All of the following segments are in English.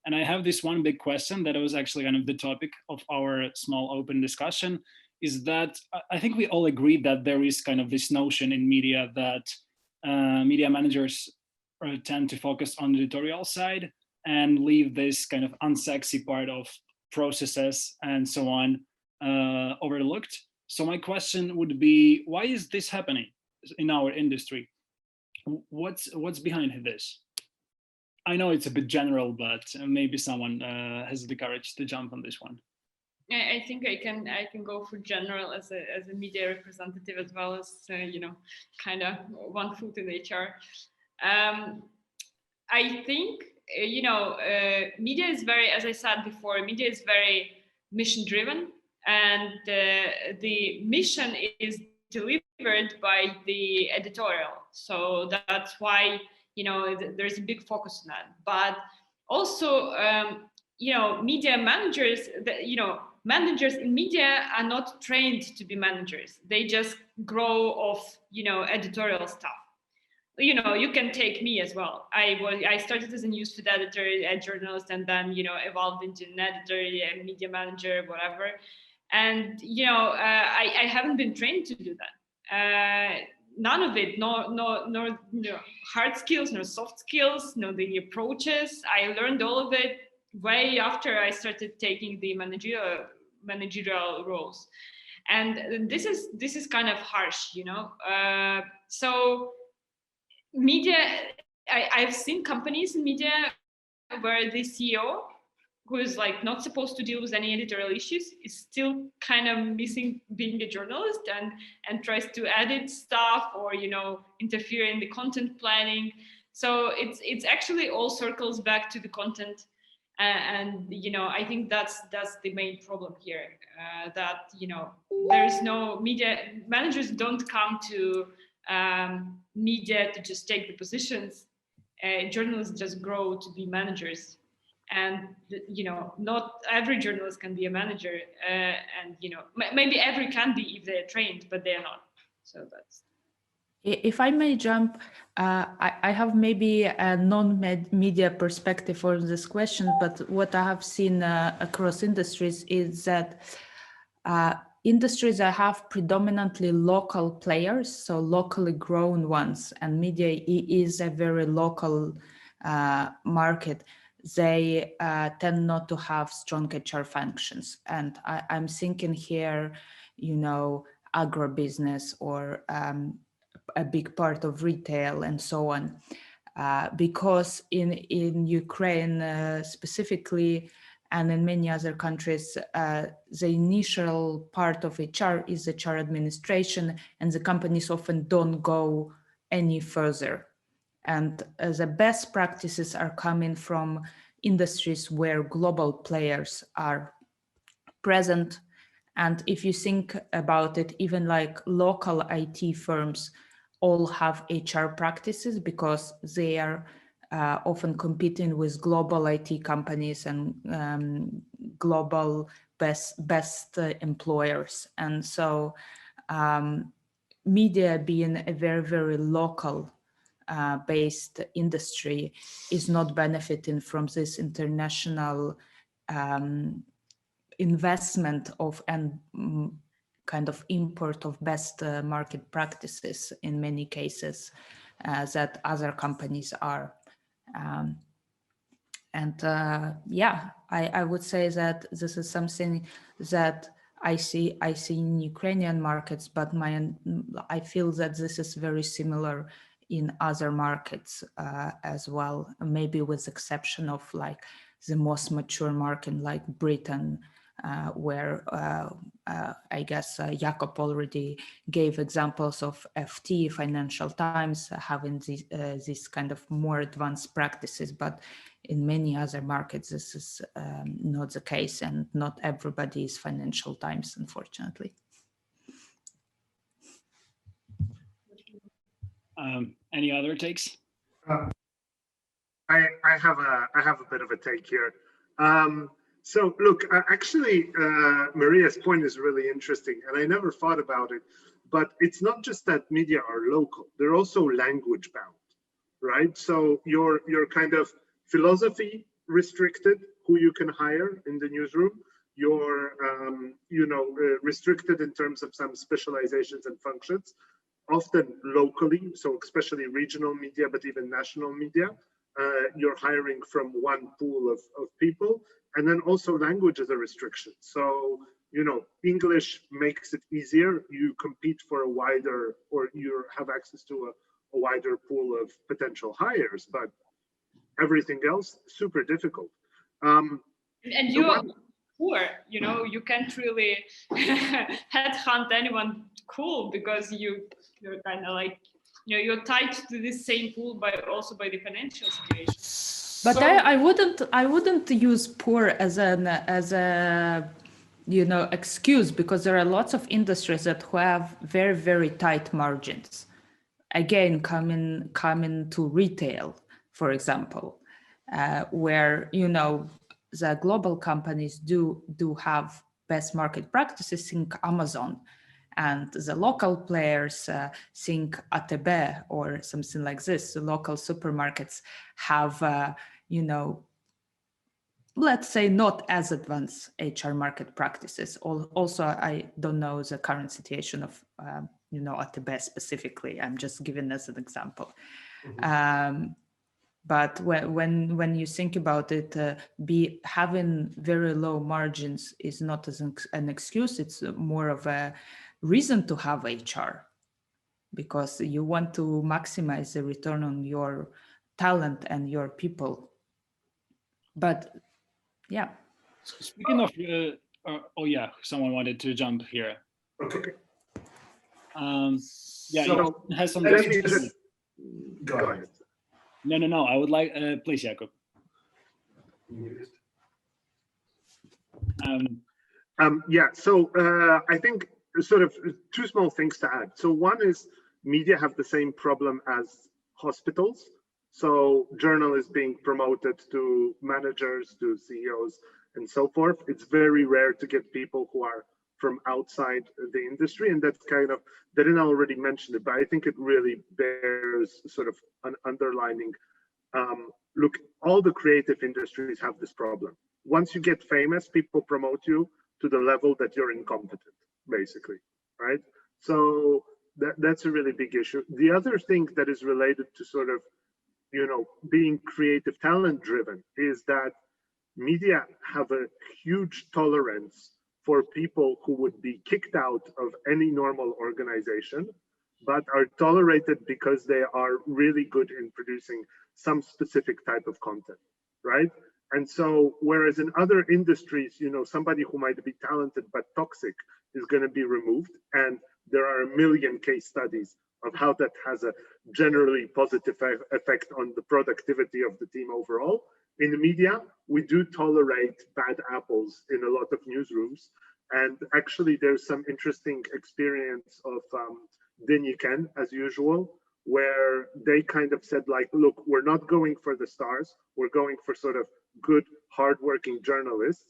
And I have this one big question that was actually kind of the topic of our small open discussion, is that I think we all agree that there is kind of this notion in media that media managers tend to focus on the editorial side and leave this kind of unsexy part of processes and so on overlooked. So my question would be, why is this happening in our industry? What's behind this? I know it's a bit general, but maybe someone has the courage to jump on this one. I think I can go for general as a media representative, as well as you know, kind of one foot in HR. I think you know, media is very, as I said before, media is very mission driven, and the mission is delivered by the editorial. So that's why, you know, there's a big focus on that. But also, you know, media managers, you know, managers in media are not trained to be managers. They just grow off, you know, editorial stuff. You know, you can take me as well. I started as a newsfeed editor, a journalist, and then, you know, evolved into an editor, a media manager, whatever. And you know, I haven't been trained to do that. None of it, no hard skills, no soft skills, no the approaches. I learned all of it way after I started taking the managerial roles, and this is kind of harsh, you know. So media, I've seen companies in media where the CEO, who is like not supposed to deal with any editorial issues, is still kind of missing being a journalist and tries to edit stuff or, you know, interfere in the content planning. So it's actually all circles back to the content, and you know, I think that's the main problem here. That, you know, there's no media managers don't come to media to just take the positions. Journalists just grow to be managers, and you know, not every journalist can be a manager, and you know, maybe every can be if they're trained, but they're not. So that's. If I may jump, I have maybe a non-media perspective on this question, but what I have seen across industries is that industries that have predominantly local players, so locally grown ones, and media is a very local market, they tend not to have strong HR functions. And I'm thinking here, you know, agribusiness or a big part of retail and so on. Because in Ukraine specifically, and in many other countries, the initial part of HR is HR administration, and the companies often don't go any further. And the best practices are coming from industries where global players are present. And if you think about it, even like local IT firms all have HR practices because they are often competing with global IT companies and global best employers. And so media being a very, very local based industry is not benefiting from this international investment of and kind of import of best market practices in many cases that other companies are. Yeah, I would say that this is something that I see in Ukrainian markets, but I feel that this is very similar in other markets as well, maybe with exception of like the most mature market like Britain, where I guess Jakob already gave examples of FT, Financial Times, having these kind of more advanced practices, but in many other markets, this is not the case, and not everybody is Financial Times, unfortunately. Any other takes? I have a bit of a take here. So look, actually, Maria's point is really interesting, and I never thought about it. But it's not just that media are local; they're also language bound, right? So your kind of philosophy restricted who you can hire in the newsroom. You're, restricted in terms of some specializations and functions, often locally, so especially regional media, but even national media. You're hiring from one pool of people, and then also language is a restriction. So, English makes it easier. You compete for a wider, or you have access to a wider pool of potential hires, but everything else, super difficult. And you're poor, you can't really headhunt anyone cool, because you're kind of like, you're tied to this same pool also by the financial situation. But so, I wouldn't use poor as a excuse, because there are lots of industries that have very, very tight margins. Again, coming to retail, for example, where the global companies do have best market practices, think Amazon, and the local players think ATB or something like this. The local supermarkets have, let's say, not as advanced HR market practices. Also, I don't know the current situation of, ATB specifically. I'm just giving this an example. Mm-hmm. But when you think about it, having very low margins is not as an excuse. It's more of a reason to have HR, because you want to maximize the return on your talent and your people. But yeah. Speaking of, someone wanted to jump here. Okay. So, has some. Go ahead. No. I would like, please, Jakub. So I think sort of two small things to add. So one is media have the same problem as hospitals. So journalists being promoted to managers, to CEOs, and so forth. It's very rare to get people who are from outside the industry, and that's kind of, Darina already mentioned it, but I think it really bears sort of an underlining. Look, all the creative industries have this problem. Once you get famous, people promote you to the level that you're incompetent, basically, right? So that's a really big issue. The other thing that is related to sort of, being creative talent driven is that media have a huge tolerance for people who would be kicked out of any normal organization, but are tolerated because they are really good in producing some specific type of content, right? And so, whereas in other industries, somebody who might be talented but toxic is going to be removed, and there are a million case studies of how that has a generally positive effect on the productivity of the team overall. In the media, we do tolerate bad apples in a lot of newsrooms. And actually, there's some interesting experience of Deniken, as usual, where they kind of said, like, look, we're not going for the stars. We're going for sort of good, hardworking journalists.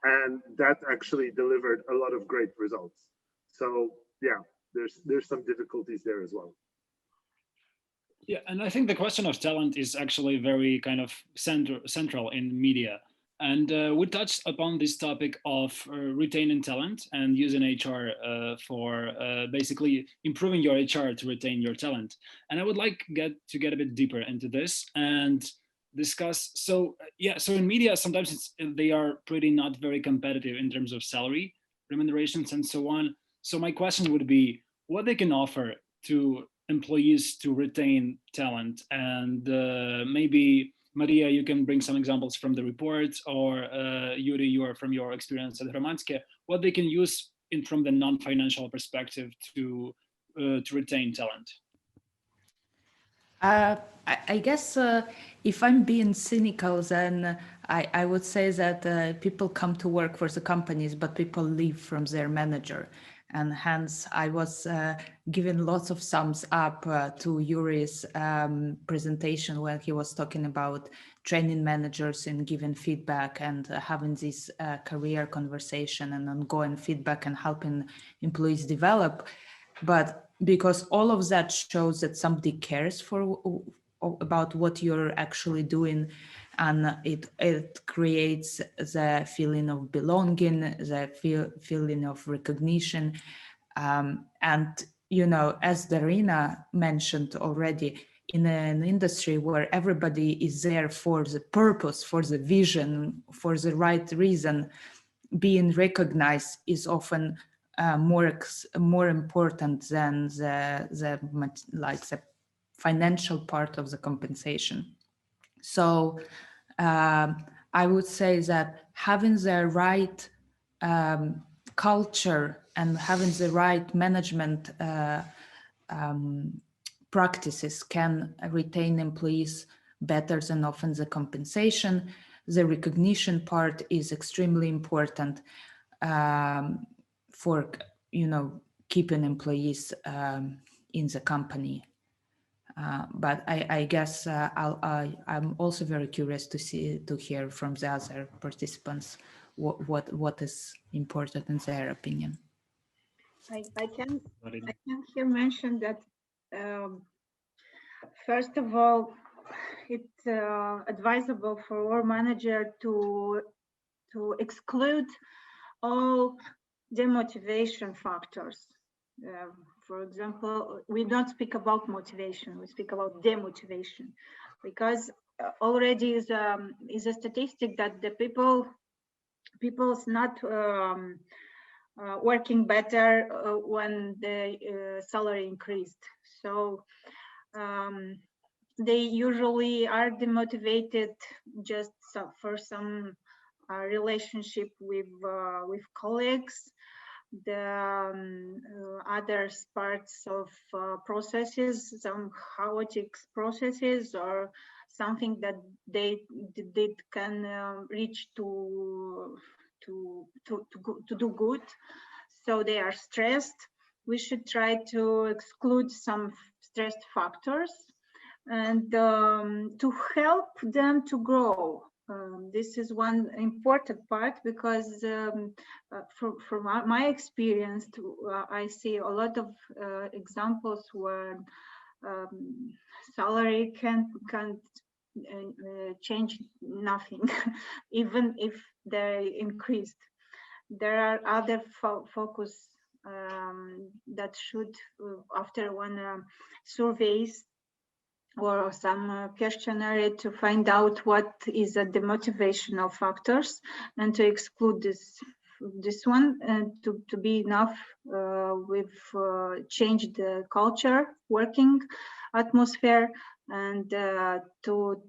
And that actually delivered a lot of great results. So, yeah, there's some difficulties there as well. Yeah, and I think the question of talent is actually very kind of central in media. And we touched upon this topic of retaining talent and using HR for basically improving your HR to retain your talent. And I would like to get a bit deeper into this and discuss. So in media, sometimes they are pretty not very competitive in terms of salary, remunerations, and so on. So my question would be, what they can offer to employees to retain talent, and maybe Maria, you can bring some examples from the report, or Yuri, you are from your experience at Hromadske, what they can use from the non-financial perspective to retain talent. I guess if I'm being cynical, then I would say that people come to work for the companies, but people leave from their manager. And hence, I was giving lots of thumbs up to Yuri's presentation when he was talking about training managers and giving feedback and having this career conversation and ongoing feedback and helping employees develop. But because all of that shows that somebody cares for about what you're actually doing, and it creates the feeling of belonging, the feeling of recognition. And as Darina mentioned already, in an industry where everybody is there for the purpose, for the vision, for the right reason, being recognized is often more important than the financial part of the compensation. So I would say that having the right culture and having the right management practices can retain employees better than often the compensation. The recognition part is extremely important for keeping employees in the company. But I guess I'm also very curious to hear from the other participants what is important in their opinion. I can here mention that first of all, it's advisable for our manager to exclude all demotivation factors. For example, we don't speak about motivation; we speak about demotivation, because already is a statistic that the people's not working better when the salary increased. So they usually are demotivated just for some relationship with colleagues, the other parts of processes, some chaotic processes, or something that they can reach to do good. So they are stressed. We should try to exclude some stress factors and to help them to grow. This is one important part, because from my experience, I see a lot of examples where salary can't change nothing, even if they increased. There are other focus that should, after one surveys or some questionnaire, to find out what is the motivational factors and to exclude this one, and to be enough with change the culture, working atmosphere, and to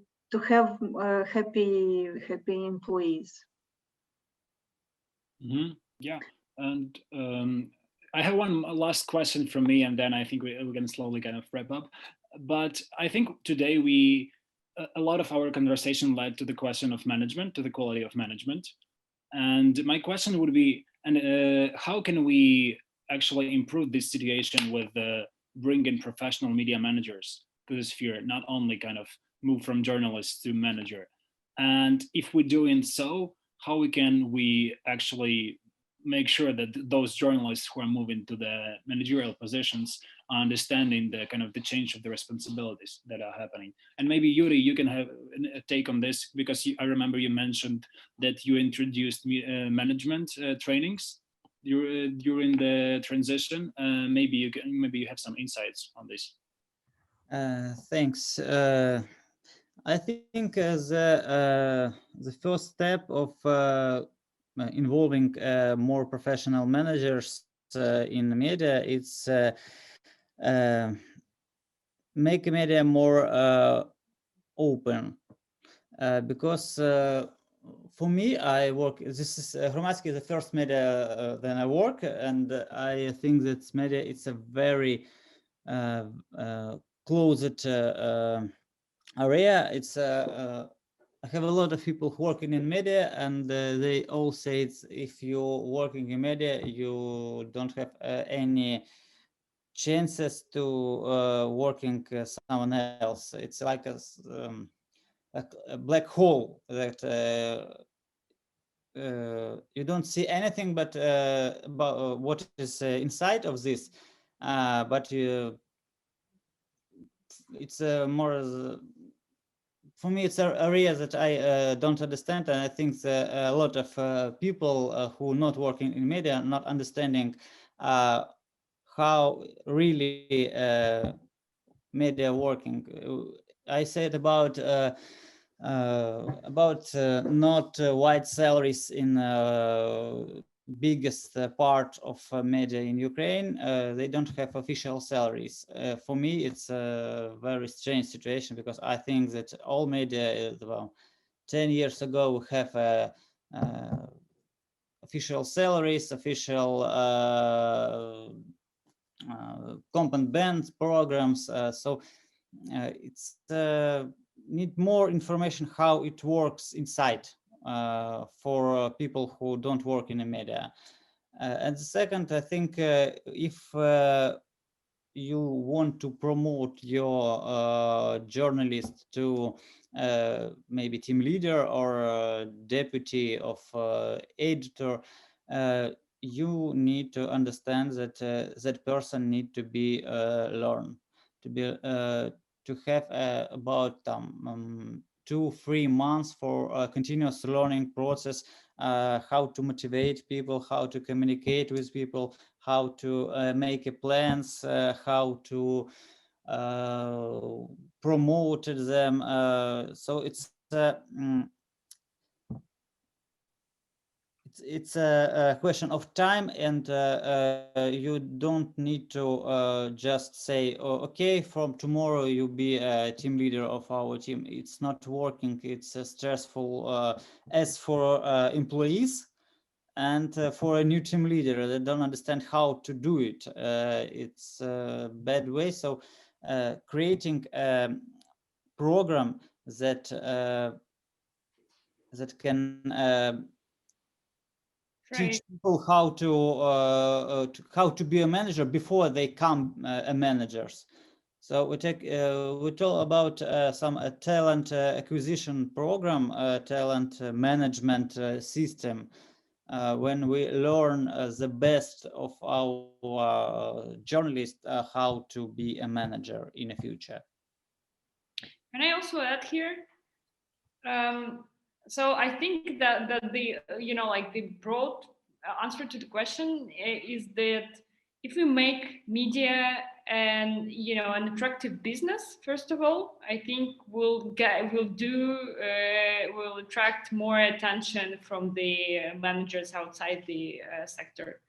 have happy employees. Mm-hmm. Yeah, and I have one last question from me, and then I think we're going to slowly kind of wrap up. But I think today a lot of our conversation led to the question of management, to the quality of management. And my question would be, how can we actually improve this situation with bringing professional media managers to the sphere, not only kind of move from journalist to manager? And if we're doing so, how can we actually make sure that those journalists who are moving to the managerial positions are understanding the kind of the change of the responsibilities that are happening? And maybe Yuri, you can have a take on this, because I remember you mentioned that you introduced management trainings during the transition. Maybe you have some insights on this. Thanks. I think the first step of involving more professional managers in media, it's make media more open, because for me, I work. This is Hromadske is the first media that I work, and I think that media it's a very closed area. It's I have a lot of people working in media, and they all say it's, if you're working in media, you don't have any chances to working someone else. It's like a black hole that you don't see anything but about what is inside of this, but it's more for me, it's an area that I don't understand, and I think that a lot of people who are not working in media are not understanding how really media working. I said about not wide salaries in biggest part of media in Ukraine. They don't have official salaries. For me, it's a very strange situation, because I think that all media, well, 10 years ago, have official salaries, official content bans programs. So it's need more information how it works inside for people who don't work in the media. And the second, I think if you want to promote your journalist to maybe team leader or deputy of editor, you need to understand that that person need to be learned, to be to have about 2-3 months for a continuous learning process, how to motivate people, how to communicate with people, how to make plans, how to promote them. So it's a question of time, and you don't need to just say, oh, okay, from tomorrow you'll be a team leader of our team. It's not working. It's stressful as for employees, and for a new team leader, they don't understand how to do it. It's a bad way. So creating a program that that can teach people how to be a manager before they come managers. So we talk about some talent acquisition program, talent management system. When we learn the best of our journalists how to be a manager in the future. Can I also add here? So I think that the like the broad answer to the question is that if we make media and an attractive business, first of all, I think we'll attract more attention from the managers outside the sector.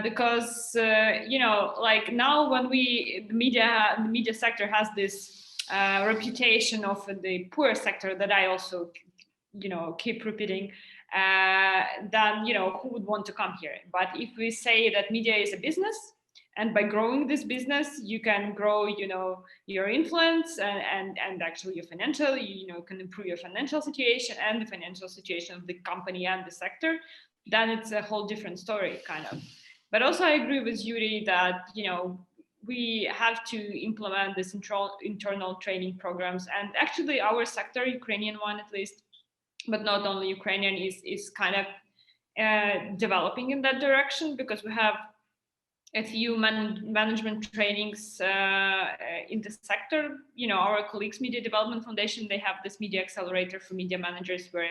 Because like now when the media sector has this reputation of the poor sector that I also keep repeating, then who would want to come here? But if we say that media is a business, and by growing this business you can grow your influence and actually your financial, can improve your financial situation and the financial situation of the company and the sector, then it's a whole different story kind of. But also I agree with Yuri that we have to implement this internal training programs, and actually our sector, Ukrainian one at least, but not only Ukrainian, is kind of developing in that direction, because we have a few management trainings in the sector. Our colleagues, Media Development Foundation, they have this media accelerator for media managers, where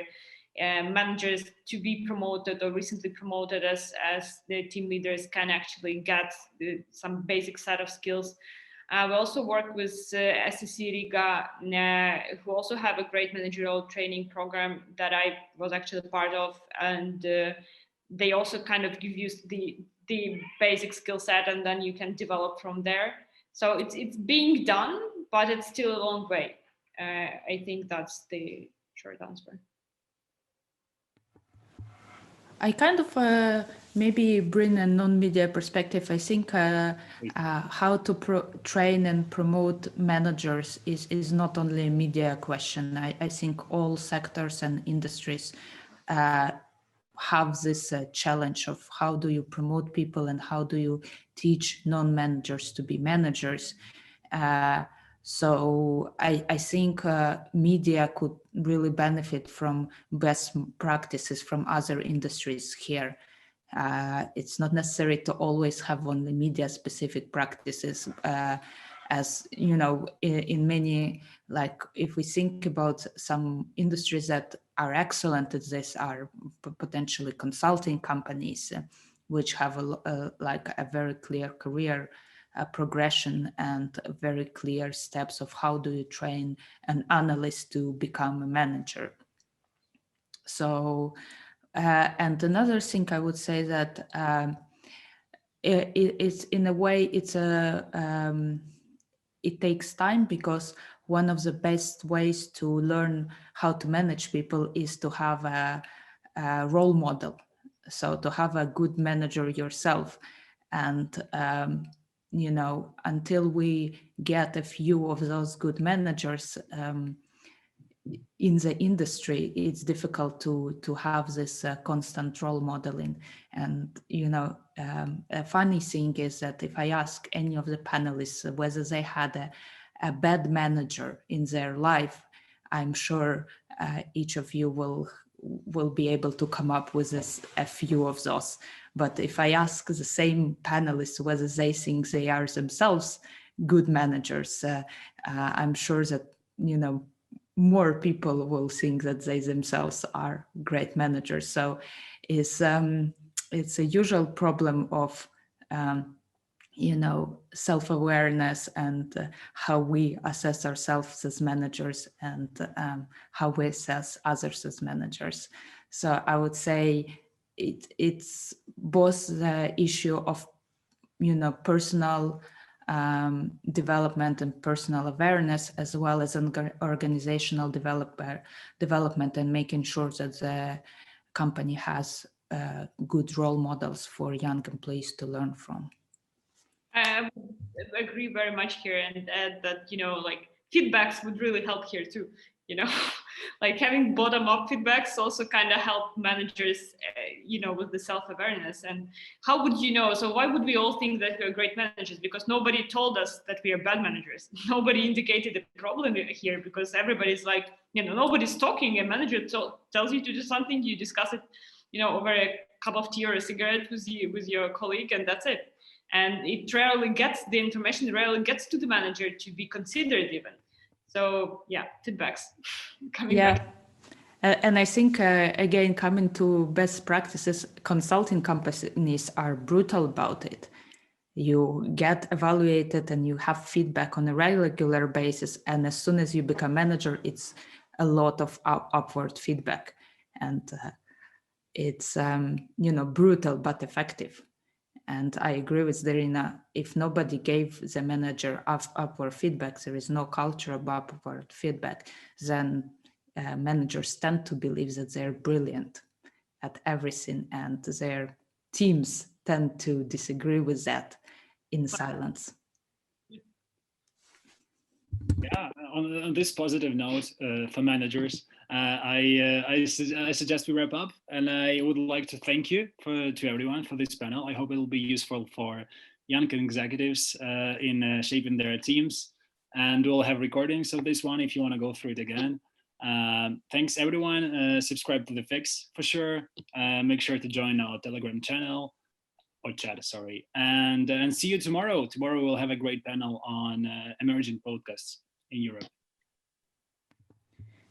managers to be promoted or recently promoted as the team leaders can actually get some basic set of skills. We also work with SEC Riga, who also have a great managerial training program that I was actually part of, and they also kind of give you the basic skill set, and then you can develop from there. So it's being done, but it's still a long way. I think that's the short answer. I kind of maybe bring a non-media perspective. I think how to train and promote managers is not only a media question. I think all sectors and industries have this challenge of how do you promote people and how do you teach non-managers to be managers. So I think media could really benefit from best practices from other industries here. It's not necessary to always have only media specific practices. as you know, in many, like if we think about some industries that are excellent at this, are potentially consulting companies, which have like a very clear career progression and very clear steps of how do you train an analyst to become a manager. So, and another thing I would say that it's in a way, it's it takes time, because one of the best ways to learn how to manage people is to have a role model. So to have a good manager yourself. And, you know, until we get a few of those good managers in the industry, it's difficult to have this constant role modeling. And, you know, a funny thing is that if I ask any of the panelists whether they had a bad manager in their life, I'm sure each of you will be able to come up with a few of those. But if I ask the same panelists whether they think they are themselves good managers, I'm sure that, you know, more people will think that they themselves are great managers. So it's a usual problem of you know, self-awareness and how we assess ourselves as managers, and how we assess others as managers. So I would say it's both the issue of, you know, personal development and personal awareness, as well as organizational development, and making sure that the company has good role models for young employees to learn from. I agree very much here, and add that, you know, like feedbacks would really help here too. You know, like having bottom-up feedbacks also kind of help managers, you know, with the self-awareness. And how would you know? So why would we all think that we're great managers? Because nobody told us that we are bad managers. Nobody indicated the problem here, because everybody's like, you know, nobody's talking. A manager tells you to do something, you discuss it, you know, over a cup of tea or a cigarette with your colleague, and that's it. And it rarely gets the information, rarely gets to the manager to be considered even. So yeah, feedbacks coming back. And I think, again, coming to best practices, consulting companies are brutal about it. You get evaluated and you have feedback on a regular basis. And as soon as you become manager, it's a lot of upward feedback. And it's, you know, brutal but effective. And I agree with Darina, if nobody gave the manager upward feedback, there is no culture of upward feedback, then managers tend to believe that they're brilliant at everything, and their teams tend to disagree with that in silence. Yeah, on this positive note for managers, I suggest we wrap up, and I would like to thank you to everyone for this panel. I hope it will be useful for young executives in shaping their teams, and we'll have recordings of this one if you want to go through it again. Thanks everyone. Subscribe to The Fix for sure. Make sure to join our Telegram channel, or chat, sorry, and see you tomorrow. Tomorrow we'll have a great panel on emerging podcasts in Europe.